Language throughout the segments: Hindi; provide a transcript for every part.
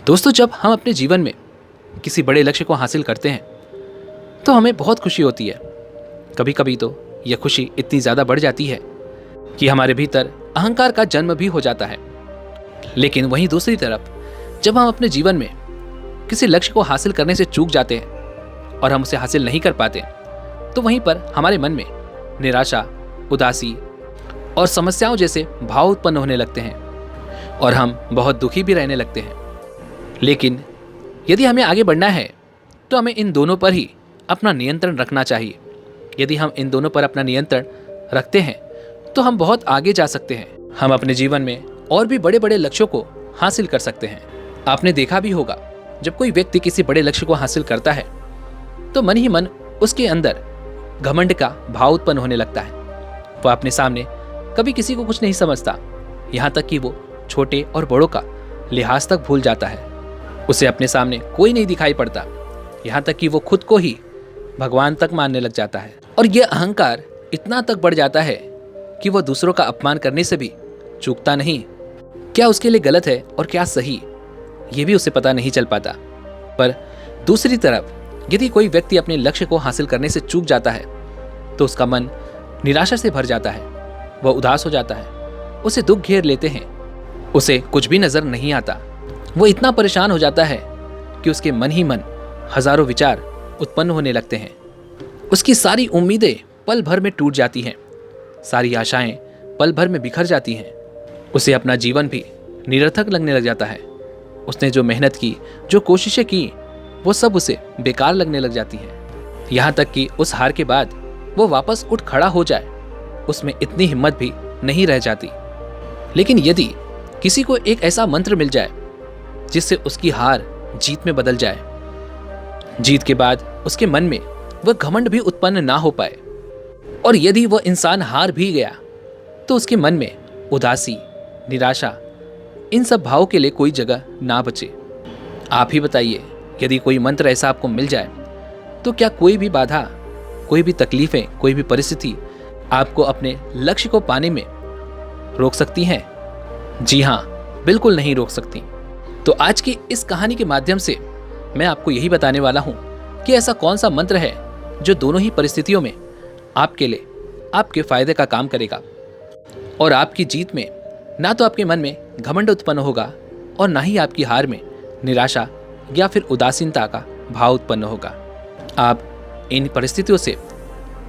दोस्तों, जब हम अपने जीवन में किसी बड़े लक्ष्य को हासिल करते हैं तो हमें बहुत खुशी होती है। कभी कभी तो यह खुशी इतनी ज़्यादा बढ़ जाती है कि हमारे भीतर अहंकार का जन्म भी हो जाता है। लेकिन वहीं दूसरी तरफ जब हम अपने जीवन में किसी लक्ष्य को हासिल करने से चूक जाते हैं और हम उसे हासिल नहीं कर पाते, तो वहीं पर हमारे मन में निराशा, उदासी और समस्याओं जैसे भाव उत्पन्न होने लगते हैं और हम बहुत दुखी भी रहने लगते हैं। लेकिन यदि हमें आगे बढ़ना है तो हमें इन दोनों पर ही अपना नियंत्रण रखना चाहिए। यदि हम इन दोनों पर अपना नियंत्रण रखते हैं तो हम बहुत आगे जा सकते हैं। हम अपने जीवन में और भी बड़े बड़े लक्ष्यों को हासिल कर सकते हैं। आपने देखा भी होगा, जब कोई व्यक्ति किसी बड़े लक्ष्य को हासिल करता है तो मन ही मन उसके अंदर घमंड का भाव उत्पन्न होने लगता है। वह अपने सामने कभी किसी को कुछ नहीं समझता, यहाँ तक कि वो छोटे और बड़ों का लिहाज तक भूल जाता है। उसे अपने सामने कोई नहीं दिखाई पड़ता, यहाँ तक कि वो खुद को ही भगवान तक मानने लग जाता है। और यह अहंकार इतना तक बढ़ जाता है कि वह दूसरों का अपमान करने से भी चूकता नहीं। क्या उसके लिए गलत है और क्या सही, ये भी उसे पता नहीं चल पाता। पर दूसरी तरफ यदि कोई व्यक्ति अपने लक्ष्य को हासिल करने से चूक जाता है तो उसका मन निराशा से भर जाता है। वह उदास हो जाता है, उसे दुख घेर लेते हैं, उसे कुछ भी नजर नहीं आता। वो इतना परेशान हो जाता है कि उसके मन ही मन हजारों विचार उत्पन्न होने लगते हैं। उसकी सारी उम्मीदें पल भर में टूट जाती हैं, सारी आशाएं पल भर में बिखर जाती हैं। उसे अपना जीवन भी निरर्थक लगने लग जाता है। उसने जो मेहनत की, जो कोशिशें की, वो सब उसे बेकार लगने लग जाती हैं। यहाँ तक कि उस हार के बाद वो वापस उठ खड़ा हो जाए, उसमें इतनी हिम्मत भी नहीं रह जाती। लेकिन यदि किसी को एक ऐसा मंत्र मिल जाए जिससे उसकी हार जीत में बदल जाए, जीत के बाद उसके मन में वह घमंड भी उत्पन्न ना हो पाए, और यदि वह इंसान हार भी गया तो उसके मन में उदासी, निराशा, इन सब भावों के लिए कोई जगह ना बचे। आप ही बताइए, यदि कोई मंत्र ऐसा आपको मिल जाए तो क्या कोई भी बाधा, कोई भी तकलीफें, कोई भी परिस्थिति आपको अपने लक्ष्य को पाने में रोक सकती हैं? जी हाँ, बिल्कुल नहीं रोक सकती। तो आज की इस कहानी के माध्यम से मैं आपको यही बताने वाला हूं कि ऐसा कौन सा मंत्र है जो दोनों ही परिस्थितियों में आपके लिए, आपके फायदे का काम करेगा, और आपकी जीत में ना तो आपके मन में घमंड उत्पन्न होगा और ना ही आपकी हार में निराशा या फिर उदासीनता का भाव उत्पन्न होगा। आप इन परिस्थितियों से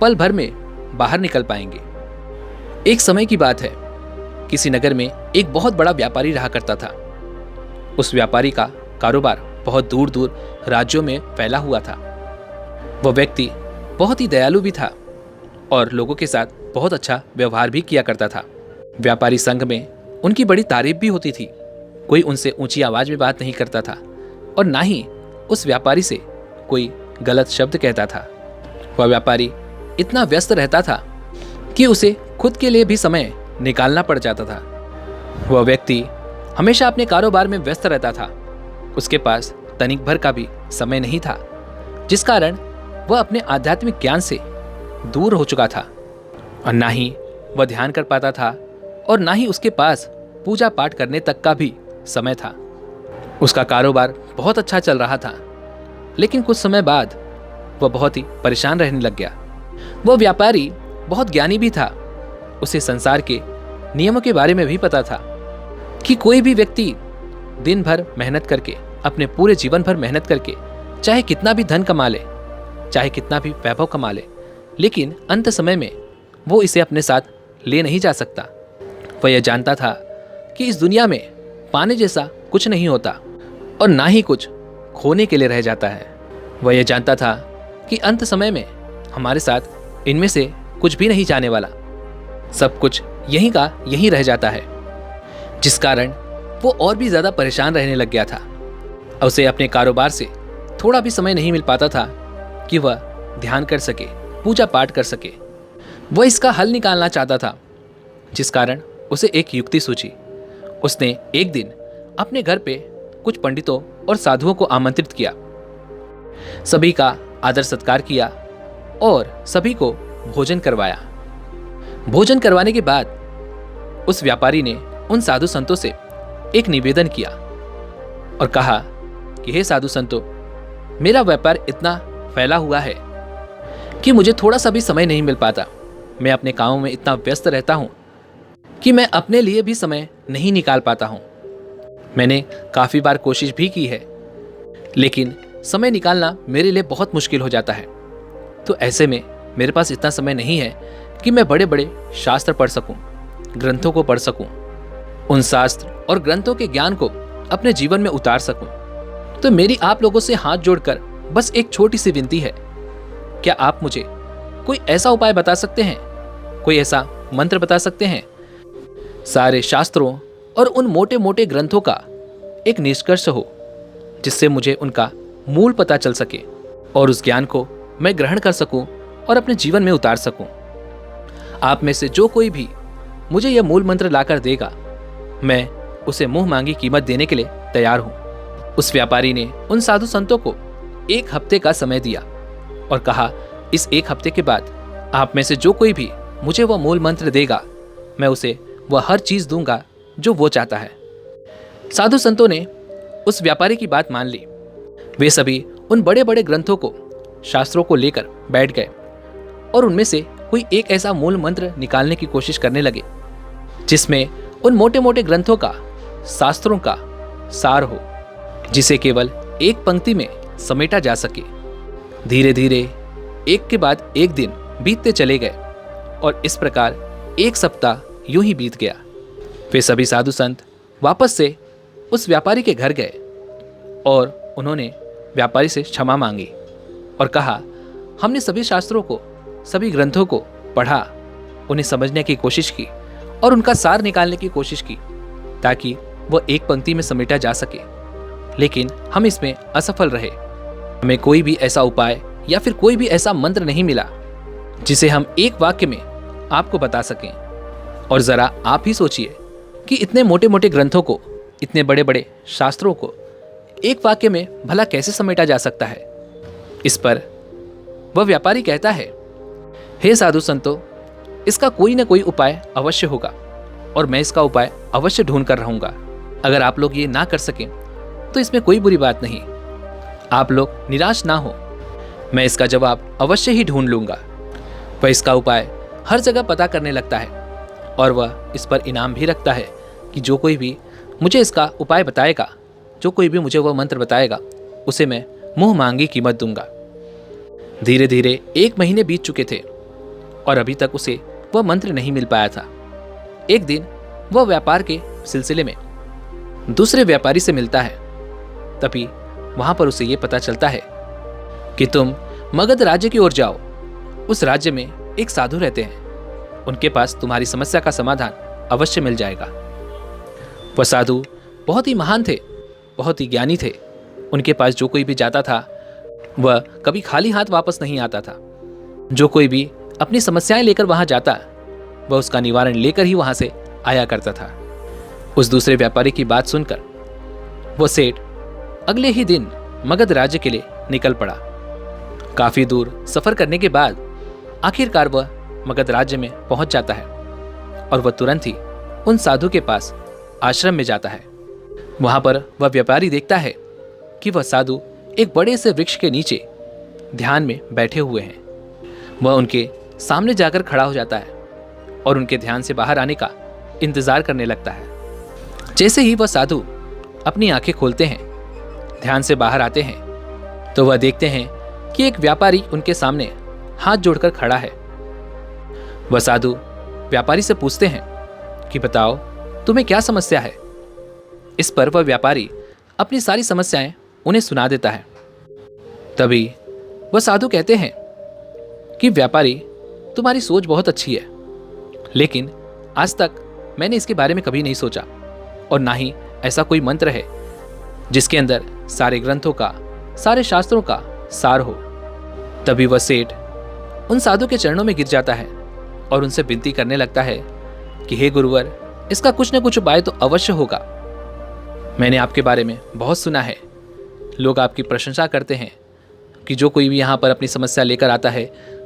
पल भर में बाहर निकल पाएंगे। एक समय की बात है, किसी नगर में एक बहुत बड़ा व्यापारी रहा करता था। उस व्यापारी का कारोबार बहुत दूर दूर राज्यों में फैला हुआ था। वह व्यक्ति बहुत ही दयालु भी था और लोगों के साथ बहुत अच्छा व्यवहार भी किया करता था। व्यापारी संघ में उनकी बड़ी तारीफ भी होती थी। कोई उनसे ऊंची आवाज में बात नहीं करता था और ना ही उस व्यापारी से कोई गलत शब्द कहता था। वह व्यापारी इतना व्यस्त रहता था कि उसे खुद के लिए भी समय निकालना पड़ जाता था। वह व्यक्ति हमेशा अपने कारोबार में व्यस्त रहता था। उसके पास तनिक भर का भी समय नहीं था, जिस कारण वह अपने आध्यात्मिक ज्ञान से दूर हो चुका था, और ना ही वह ध्यान कर पाता था और ना ही उसके पास पूजा पाठ करने तक का भी समय था। उसका कारोबार बहुत अच्छा चल रहा था, लेकिन कुछ समय बाद वह बहुत ही परेशान रहने लग गया। वह व्यापारी बहुत ज्ञानी भी था। उसे संसार के नियमों के बारे में भी पता था कि कोई भी व्यक्ति दिन भर मेहनत करके, अपने पूरे जीवन भर मेहनत करके, चाहे कितना भी धन कमा ले, चाहे कितना भी वैभव कमा ले, लेकिन अंत समय में वो इसे अपने साथ ले नहीं जा सकता। वह यह जानता था कि इस दुनिया में पाने जैसा कुछ नहीं होता और ना ही कुछ खोने के लिए रह जाता है। वह यह जानता था कि अंत समय में हमारे साथ इनमें से कुछ भी नहीं जाने वाला, सब कुछ यहीं का यहीं रह जाता है, जिस कारण वो और भी ज़्यादा परेशान रहने लग गया था। उसे अपने कारोबार से थोड़ा भी समय नहीं मिल पाता था कि वह ध्यान कर सके, पूजा पाठ कर सके। वह इसका हल निकालना चाहता था, जिस कारण उसे एक युक्ति सूझी। उसने एक दिन अपने घर पे कुछ पंडितों और साधुओं को आमंत्रित किया, सभी का आदर सत्कार किया और सभी को भोजन करवाया। भोजन करवाने के बाद उस व्यापारी ने उन साधु संतों से एक निवेदन किया और कहा कि हे साधु संतो, मेरा व्यापार इतना फैला हुआ है कि मुझे थोड़ा सा भी समय नहीं मिल पाता। मैं अपने कामों में इतना व्यस्त रहता हूँ कि मैं अपने लिए भी समय नहीं निकाल पाता हूँ। मैंने काफ़ी बार कोशिश भी की है, लेकिन समय निकालना मेरे लिए बहुत मुश्किल हो जाता है। तो ऐसे में मेरे पास इतना समय नहीं है कि मैं बड़े बड़े शास्त्र पढ़ सकूं, ग्रंथों को पढ़ सकूं, उन शास्त्र और ग्रंथों के ज्ञान को अपने जीवन में उतार सकूं। तो मेरी आप लोगों से हाथ जोड़कर बस एक छोटी सी विनती है, क्या आप मुझे कोई ऐसा उपाय बता सकते हैं, कोई ऐसा मंत्र बता सकते हैं, सारे शास्त्रों और उन मोटे मोटे ग्रंथों का एक निष्कर्ष हो, जिससे मुझे उनका मूल पता चल सके और उस ज्ञान को मैं ग्रहण कर सकूं और अपने जीवन में उतार सकूं। आप में से जो कोई भी मुझे यह मूल मंत्र लाकर देगा, मैं उसे मुंह मांगी कीमत देने के लिए तैयार हूं। उस व्यापारी ने उन साधु संतों को 1 हफ्ते का समय दिया और कहा, इस 1 हफ्ते के बाद आप में से जो कोई भी मुझे वह मूल मंत्र देगा, मैं उसे वह हर चीज दूंगा जो वो चाहता है। साधु संतों ने उस व्यापारी की बात मान ली। वे सभी उन बड़े बड़े ग्रंथों को, शास्त्रों को लेकर बैठ गए और उनमें से कोई एक ऐसा मूल मंत्र निकालने की कोशिश करने लगे जिसमें उन मोटे मोटे ग्रंथों का, शास्त्रों का सार हो, जिसे केवल एक पंक्ति में समेटा जा सके। धीरे धीरे एक के बाद एक दिन बीतते चले गए और इस प्रकार 1 सप्ताह यूं ही बीत गया। वे सभी साधु संत वापस से उस व्यापारी के घर गए और उन्होंने व्यापारी से क्षमा मांगी और कहा, हमने सभी शास्त्रों को, सभी ग्रंथों को पढ़ा, उन्हें समझने की कोशिश की और उनका सार निकालने की कोशिश की ताकि वह एक पंक्ति में समेटा जा सके, लेकिन हम इसमें असफल रहे। हमें कोई भी ऐसा उपाय या फिर कोई भी ऐसा मंत्र नहीं मिला जिसे हम एक वाक्य में आपको बता सकें। और जरा आप ही सोचिए कि इतने मोटे मोटे ग्रंथों को, इतने बड़े बड़े शास्त्रों को एक वाक्य में भला कैसे समेटा जा सकता है। इस पर वह व्यापारी कहता है, हे साधु संतो, इसका कोई ना कोई उपाय अवश्य होगा और मैं इसका उपाय अवश्य ढूंढ कर रहूंगा। अगर आप लोग ये ना कर सकें तो इसमें कोई बुरी बात नहीं, आप लोग निराश ना हो, मैं इसका जवाब अवश्य ही ढूंढ लूंगा। वह इसका उपाय हर जगह पता करने लगता है और वह इस पर इनाम भी रखता है कि जो कोई भी मुझे इसका उपाय बताएगा, जो कोई भी मुझे वह मंत्र बताएगा, उसे मैं मुंह मांगी कीमत दूंगा। धीरे धीरे 1 महीने बीत चुके थे और अभी तक उसे वह मंत्र नहीं मिल पाया था। एक दिन वह व्यापार के सिलसिले में दूसरे व्यापारी से मिलता है। तभी वहां पर उसे यह पता चलता है कि तुम मगध राज्य की ओर जाओ। उस राज्य में एक साधु रहते हैं, उनके पास तुम्हारी समस्या का समाधान अवश्य मिल जाएगा। वह साधु बहुत ही महान थे, बहुत ही ज्ञानी थे। उनके पास जो कोई भी जाता था वह कभी खाली हाथ वापस नहीं आता था। जो कोई भी अपनी समस्याएं लेकर वहां जाता, वह उसका निवारण लेकर ही वहां से आया करता था। उस दूसरे व्यापारी की बात सुनकर वह सेठ अगले ही दिन मगध राज्य के लिए निकल पड़ा। काफी दूर सफर करने के बाद आखिरकार वह मगध राज्य में पहुंच जाता है और वह तुरंत ही उन साधु के पास आश्रम में जाता है। वहां पर वह व्यापारी देखता है कि वह साधु एक बड़े से वृक्ष के नीचे ध्यान में बैठे हुए हैं। वह उनके सामने जाकर खड़ा हो जाता है और उनके ध्यान से बाहर आने का इंतजार करने लगता है। जैसे ही वह साधु अपनी आंखें खोलते हैं, ध्यान से बाहर आते हैं, तो वह देखते हैं कि एक व्यापारी उनके सामने हाथ जोड़कर खड़ा है। वह साधु व्यापारी से पूछते हैं कि बताओ तुम्हें क्या समस्या है। इस पर वह व्यापारी अपनी सारी समस्याएं उन्हें सुना देता है। तभी वह साधु कहते हैं कि व्यापारी, तुम्हारी सोच बहुत अच्छी है, लेकिन आज तक मैंने इसके बारे में कभी नहीं सोचा और ना ही ऐसा कोई मंत्र है जिसके अंदर सारे ग्रंथों का, सारे शास्त्रों का सार हो। तभी वह सेठ उन साधु के चरणों में गिर जाता है और उनसे विनती करने लगता है कि हे गुरुवर, इसका कुछ न कुछ उपाय तो अवश्य होगा। मैंने आपके बारे में बहुत सुना है, लोग आपकी प्रशंसा करते हैं कि जो कोई भी यहाँ पर अपनी समस्या लेकर आता है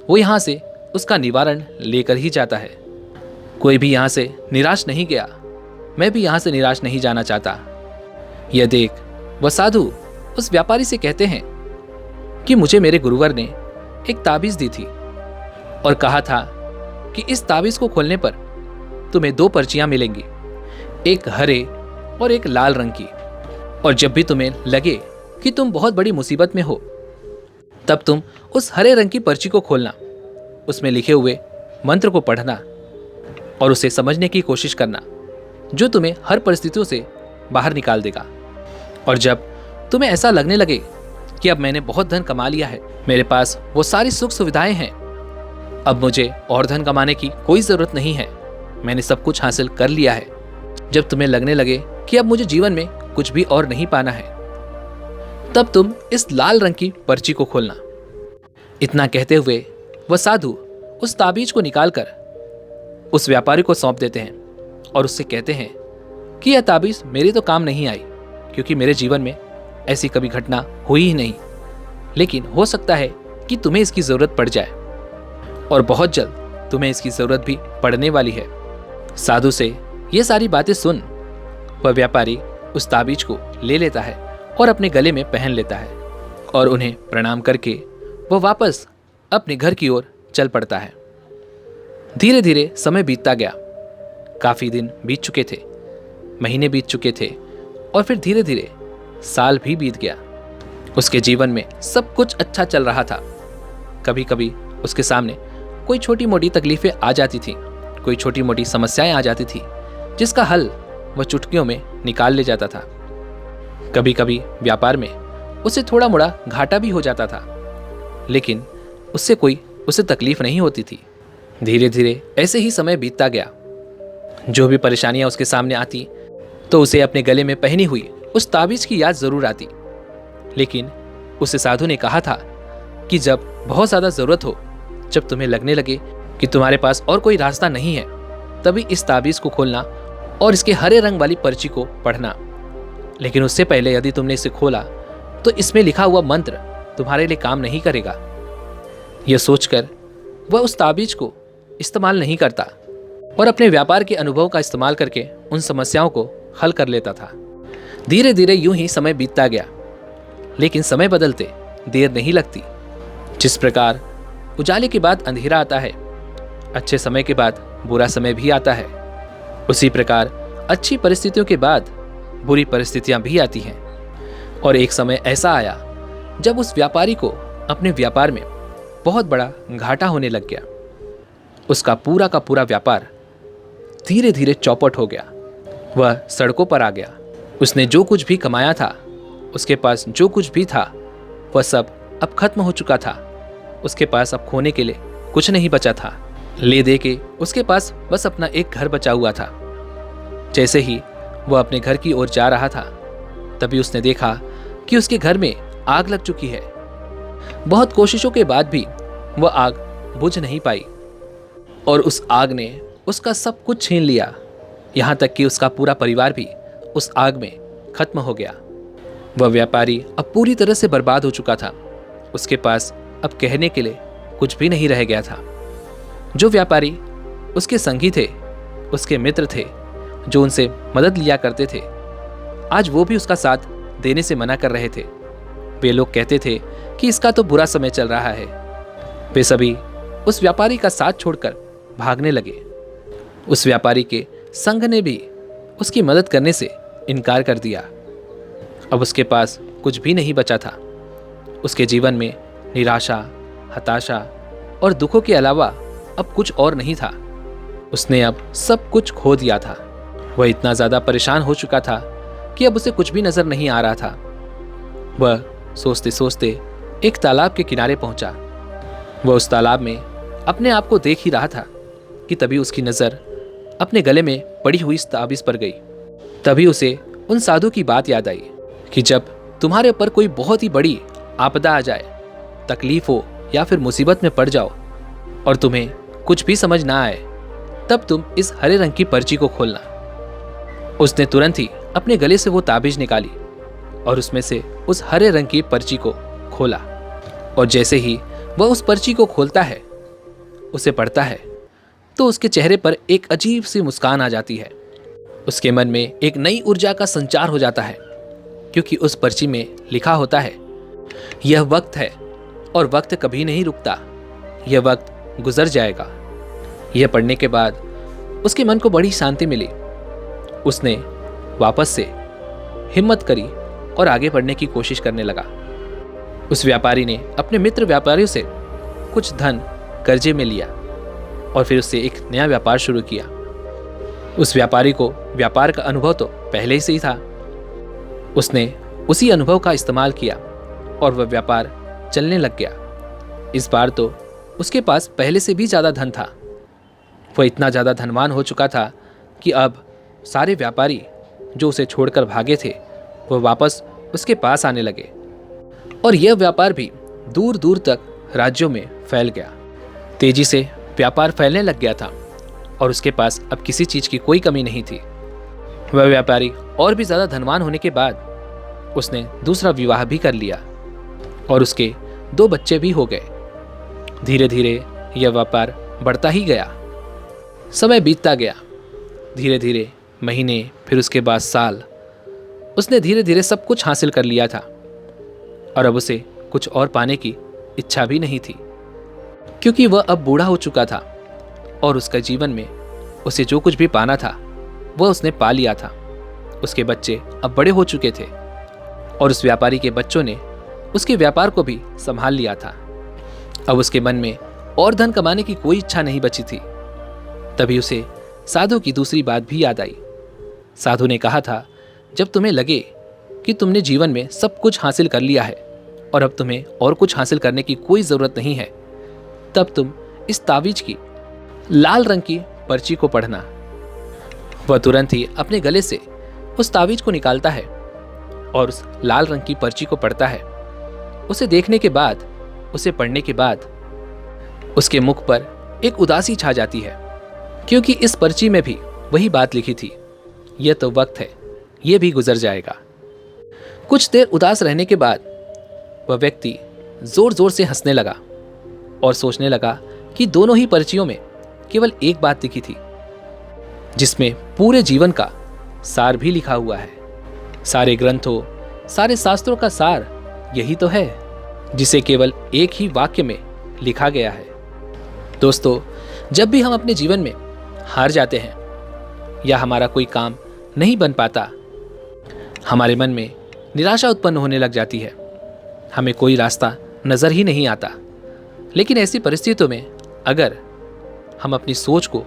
वो यहाँ से उसका निवारण लेकर ही जाता है। कोई भी यहाँ से निराश नहीं गया, मैं भी यहाँ से निराश नहीं जाना चाहता। यह देख वह साधु उस व्यापारी से कहते हैं कि मुझे मेरे गुरुवर ने एक ताबीज दी थी और कहा था कि इस ताबीज को खोलने पर तुम्हें 2 पर्चियां मिलेंगी, एक हरे और एक लाल रंग की। और जब भी तुम्हें लगे कि तुम बहुत बड़ी मुसीबत में हो, तब तुम उस हरे रंग की पर्ची को खोलना, उसमें लिखे हुए मंत्र को पढ़ना और उसे समझने की कोशिश करना, जो तुम्हें हर परिस्थितियों से बाहर निकाल देगा। और जब तुम्हें ऐसा लगने लगे कि अब मैंने बहुत धन कमा लिया है, मेरे पास वो सारी सुख सुविधाएं हैं, अब मुझे और धन कमाने की कोई ज़रूरत नहीं है, मैंने सब कुछ हासिल कर लिया है, जब तुम्हें लगने लगे कि अब मुझे जीवन में कुछ भी और नहीं पाना है, तब तुम इस लाल रंग की पर्ची को खोलना। इतना कहते हुए वह साधु उस ताबीज को निकालकर उस व्यापारी को सौंप देते हैं और उससे कहते हैं कि यह ताबीज मेरे तो काम नहीं आई, क्योंकि मेरे जीवन में ऐसी कभी घटना हुई ही नहीं, लेकिन हो सकता है कि तुम्हें इसकी जरूरत पड़ जाए और बहुत जल्द तुम्हें इसकी जरूरत भी पड़ने वाली है। साधु से ये सारी बातें सुन वह व्यापारी उस ताबीज को ले लेता है और अपने गले में पहन लेता है और उन्हें प्रणाम करके वह वापस अपने घर की ओर चल पड़ता है। धीरे धीरे समय बीतता गया। काफी दिन बीत चुके थे, महीने बीत चुके थे और फिर धीरे धीरे साल भी बीत गया। उसके जीवन में सब कुछ अच्छा चल रहा था। कभी कभी उसके सामने कोई छोटी मोटी तकलीफें आ जाती थी, कोई छोटी मोटी समस्याएं आ जाती थी, जिसका हल वह चुटकियों में निकाल ले जाता था। कभी कभी व्यापार में उसे थोड़ा मोड़ा घाटा भी हो जाता था, लेकिन उससे कोई उसे तकलीफ नहीं होती थी। धीरे धीरे ऐसे ही समय बीतता गया। जो भी परेशानियां उसके सामने आती तो उसे अपने गले में पहनी हुई उस ताबीज की याद जरूर आती, लेकिन उसे साधु ने कहा था कि जब बहुत ज़्यादा ज़रूरत हो, जब तुम्हें लगने लगे कि तुम्हारे पास और कोई रास्ता नहीं है, तभी इस ताबीज को खोलना और इसके हरे रंग वाली पर्ची को पढ़ना। लेकिन उससे पहले यदि तुमने इसे खोला तो इसमें लिखा हुआ मंत्र तुम्हारे लिए काम नहीं करेगा। यह सोचकर वह उस ताबीज को इस्तेमाल नहीं करता और अपने व्यापार के अनुभव का इस्तेमाल करके उन समस्याओं को हल कर लेता था। धीरे धीरे यूं ही समय बीतता गया, लेकिन समय बदलते देर नहीं लगती। जिस प्रकार उजाले के बाद अंधेरा आता है, अच्छे समय के बाद बुरा समय भी आता है, उसी प्रकार अच्छी परिस्थितियों के बाद बुरी परिस्थितियां भी आती हैं। और एक समय ऐसा आया जब उस व्यापारी को अपने व्यापार में बहुत बड़ा घाटा होने लग गया। उसका पूरा का पूरा व्यापार धीरे धीरे चौपट हो गया। वह सड़कों पर आ गया। उसने जो कुछ भी कमाया था, उसके पास जो कुछ भी था, वह सब अब खत्म हो चुका था। उसके पास अब खोने के लिए कुछ नहीं बचा था। ले दे के उसके पास बस अपना एक घर बचा हुआ था। जैसे ही वह अपने घर की ओर जा रहा था, तभी उसने देखा कि उसके घर में आग लग चुकी है। बहुत कोशिशों के बाद भी वह आग बुझ नहीं पाई और उस आग ने उसका सब कुछ छीन लिया। यहाँ तक कि उसका पूरा परिवार भी उस आग में खत्म हो गया। वह व्यापारी अब पूरी तरह से बर्बाद हो चुका था। उसके पास अब कहने के लिए कुछ भी नहीं रह गया था। जो व्यापारी उसके संगी थे, उसके मित्र थे, जो उनसे मदद लिया करते थे, आज वो भी उसका साथ देने से मना कर रहे थे। वे लोग कहते थे कि इसका तो बुरा समय चल रहा है। वे सभी उस व्यापारी का साथ छोड़कर भागने लगे। उस व्यापारी के संघ ने भी उसकी मदद करने से इनकार कर दिया। अब उसके पास कुछ भी नहीं बचा था। उसके जीवन में निराशा, हताशा और दुखों के अलावा अब कुछ और नहीं था। उसने अब सब कुछ खो दिया था। वह इतना ज़्यादा परेशान हो चुका था कि अब उसे कुछ भी नज़र नहीं आ रहा था। वह सोचते सोचते एक तालाब के किनारे पहुंचा। वह उस तालाब में अपने आप को देख ही रहा था कि तभी उसकी नज़र अपने गले में पड़ी हुई इस ताबीज़ पर गई। तभी उसे उन साधु की बात याद आई कि जब तुम्हारे ऊपर कोई बहुत ही बड़ी आपदा आ जाए, तकलीफ हो या फिर मुसीबत में पड़ जाओ और तुम्हें कुछ भी समझ ना आए, तब तुम इस हरे रंग की पर्ची को खोलना। उसने तुरंत ही अपने गले से वो ताबीज निकाली और उसमें से उस हरे रंग की पर्ची को खोला। और जैसे ही वह उस पर्ची को खोलता है, उसे पढ़ता है, तो उसके चेहरे पर एक अजीब सी मुस्कान आ जाती है। उसके मन में एक नई ऊर्जा का संचार हो जाता है। क्योंकि उस पर्ची में लिखा होता है, यह वक्त है और वक्त कभी नहीं रुकता, यह वक्त गुजर जाएगा। यह पढ़ने के बाद उसके मन को बड़ी शांति मिली। उसने वापस से हिम्मत करी और आगे बढ़ने की कोशिश करने लगा। उस व्यापारी ने अपने मित्र व्यापारियों से कुछ धन कर्जे में लिया और फिर उससे एक नया व्यापार शुरू किया। उस व्यापारी को व्यापार का अनुभव तो पहले से ही था। उसने उसी अनुभव का इस्तेमाल किया और वह व्यापार चलने लग गया। इस बार तो उसके पास पहले से भी ज़्यादा धन था। वह इतना ज़्यादा धनवान हो चुका था कि अब सारे व्यापारी जो उसे छोड़कर भागे थे वह वापस उसके पास आने लगे और यह व्यापार भी दूर दूर तक राज्यों में फैल गया। तेजी से व्यापार फैलने लग गया था और उसके पास अब किसी चीज़ की कोई कमी नहीं थी। वह व्यापारी और भी ज़्यादा धनवान होने के बाद उसने दूसरा विवाह भी कर लिया और उसके 2 बच्चे भी हो गए। धीरे धीरे यह व्यापार बढ़ता ही गया। समय बीतता गया, धीरे धीरे महीने, फिर उसके बाद साल। उसने धीरे धीरे सब कुछ हासिल कर लिया था और अब उसे कुछ और पाने की इच्छा भी नहीं थी, क्योंकि वह अब बूढ़ा हो चुका था और उसका जीवन में उसे जो कुछ भी पाना था वह उसने पा लिया था। उसके बच्चे अब बड़े हो चुके थे और उस व्यापारी के बच्चों ने उसके व्यापार को भी संभाल लिया था। अब उसके मन में और धन कमाने की कोई इच्छा नहीं बची थी। तभी उसे साधु की दूसरी बात भी याद आई। साधु ने कहा था, जब तुम्हें लगे कि तुमने जीवन में सब कुछ हासिल कर लिया है और अब तुम्हें और कुछ हासिल करने की कोई ज़रूरत नहीं है, तब तुम इस तावीज की लाल रंग की पर्ची को पढ़ना। वह तुरंत ही अपने गले से उस तावीज को निकालता है और उस लाल रंग की पर्ची को पढ़ता है। उसे देखने के बाद, उसे पढ़ने के बाद उसके मुख पर एक उदासी छा जाती है, क्योंकि इस पर्ची में भी वही बात लिखी थी, यह तो वक्त है, यह भी गुजर जाएगा। कुछ देर उदास रहने के बाद वह व्यक्ति जोर जोर से हंसने लगा और सोचने लगा कि दोनों ही पर्चियों में केवल एक बात लिखी थी, जिसमें पूरे जीवन का सार भी लिखा हुआ है। सारे ग्रंथों, सारे शास्त्रों का सार यही तो है, जिसे केवल एक ही वाक्य में लिखा गया है। दोस्तों, जब भी हम अपने जीवन में हार जाते हैं या हमारा कोई काम नहीं बन पाता, हमारे मन में निराशा उत्पन्न होने लग जाती है, हमें कोई रास्ता नज़र ही नहीं आता। लेकिन ऐसी परिस्थितियों में अगर हम अपनी सोच को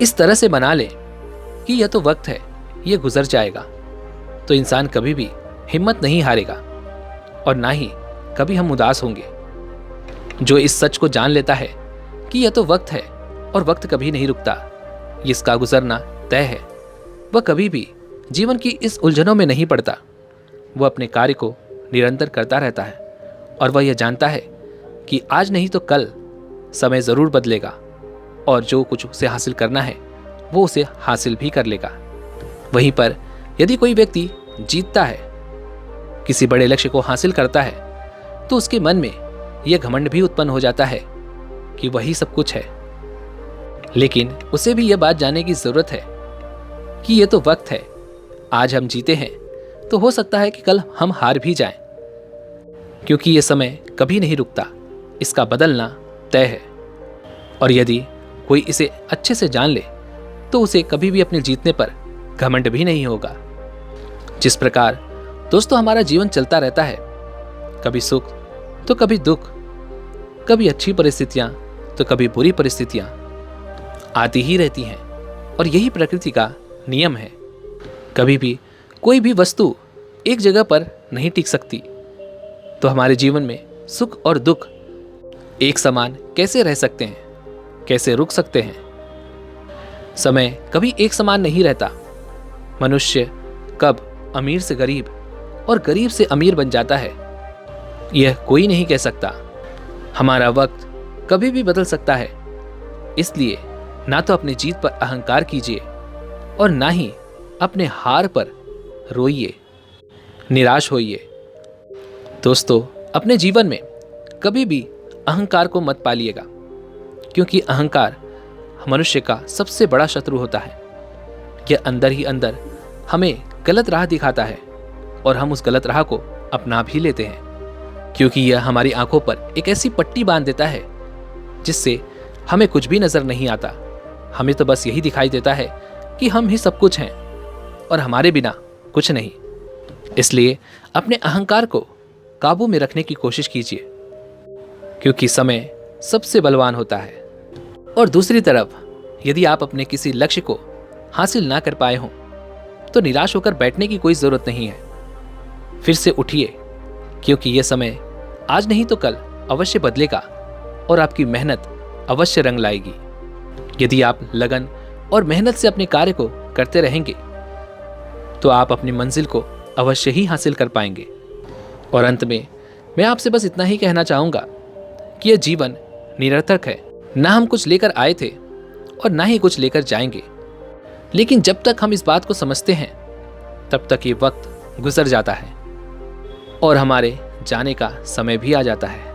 इस तरह से बना लें कि यह तो वक्त है, यह गुजर जाएगा, तो इंसान कभी भी हिम्मत नहीं हारेगा और ना ही कभी हम उदास होंगे। जो इस सच को जान लेता है कि यह तो वक्त है और वक्त कभी नहीं रुकता, इसका गुजरना तय है, वह कभी भी जीवन की इस उलझनों में नहीं पड़ता। वह अपने कार्य को निरंतर करता रहता है और वह यह जानता है कि आज नहीं तो कल समय ज़रूर बदलेगा और जो कुछ उसे हासिल करना है वो उसे हासिल भी कर लेगा। वहीं पर यदि कोई व्यक्ति जीतता है, किसी बड़े लक्ष्य को हासिल करता है, तो उसके मन में यह घमंड भी उत्पन्न हो जाता है कि वही सब कुछ है। लेकिन उसे भी यह बात जानने की ज़रूरत है कि यह तो वक्त है, आज हम जीते हैं तो हो सकता है कि कल हम हार भी जाएं, क्योंकि यह समय कभी नहीं रुकता, इसका बदलना तय है। और यदि कोई इसे अच्छे से जान ले तो उसे कभी भी अपने जीतने पर घमंड भी नहीं होगा। जिस प्रकार दोस्तों हमारा जीवन चलता रहता है, कभी सुख तो कभी दुख, कभी अच्छी परिस्थितियां तो कभी बुरी परिस्थितियां आती ही रहती हैं और यही प्रकृति का नियम है। कभी भी कोई भी वस्तु एक जगह पर नहीं टिक सकती, तो हमारे जीवन में सुख और दुख एक समान कैसे रह सकते हैं, कैसे रुक सकते हैं? समय कभी एक समान नहीं रहता। मनुष्य कब अमीर से गरीब और गरीब से अमीर बन जाता है, यह कोई नहीं कह सकता। हमारा वक्त कभी भी बदल सकता है, इसलिए ना तो अपनी जीत पर अहंकार कीजिए और ना ही अपने हार पर रोइए, निराश होइए। दोस्तों, अपने जीवन में कभी भी अहंकार को मत पालिएगा, क्योंकि अहंकार मनुष्य का सबसे बड़ा शत्रु होता है। यह अंदर ही अंदर हमें गलत राह दिखाता है और हम उस गलत राह को अपना भी लेते हैं, क्योंकि यह हमारी आंखों पर एक ऐसी पट्टी बांध देता है जिससे हमें कुछ भी नजर नहीं आता। हमें तो बस यही दिखाई देता है कि हम ही सब कुछ हैं और हमारे बिना कुछ नहीं। इसलिए अपने अहंकार को काबू में रखने की कोशिश कीजिए, क्योंकि समय सबसे बलवान होता है। और दूसरी तरफ यदि आप अपने किसी लक्ष्य को हासिल ना कर पाए हों तो निराश होकर बैठने की कोई जरूरत नहीं है। फिर से उठिए, क्योंकि यह समय आज नहीं तो कल अवश्य बदलेगा और आपकी मेहनत अवश्य रंग लाएगी। यदि आप लगन और मेहनत से अपने कार्य को करते रहेंगे तो आप अपनी मंजिल को अवश्य ही हासिल कर पाएंगे। और अंत में मैं आपसे बस इतना ही कहना चाहूंगा कि यह जीवन निरर्थक है। ना हम कुछ लेकर आए थे और ना ही कुछ लेकर जाएंगे, लेकिन जब तक हम इस बात को समझते हैं तब तक ये वक्त गुजर जाता है और हमारे जाने का समय भी आ जाता है।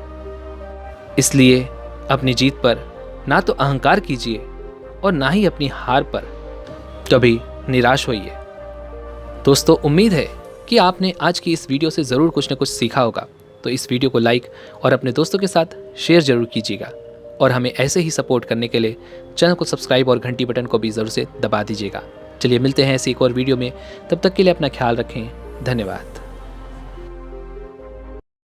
इसलिए अपनी जीत पर ना तो अहंकार कीजिए और ना ही अपनी हार पर कभी निराश होइए। दोस्तों, उम्मीद है कि आपने आज की इस वीडियो से ज़रूर कुछ न कुछ सीखा होगा। तो इस वीडियो को लाइक और अपने दोस्तों के साथ शेयर जरूर कीजिएगा और हमें ऐसे ही सपोर्ट करने के लिए चैनल को सब्सक्राइब और घंटी बटन को भी ज़रूर से दबा दीजिएगा। चलिए मिलते हैं ऐसी एक और वीडियो में, तब तक के लिए अपना ख्याल रखें। धन्यवाद।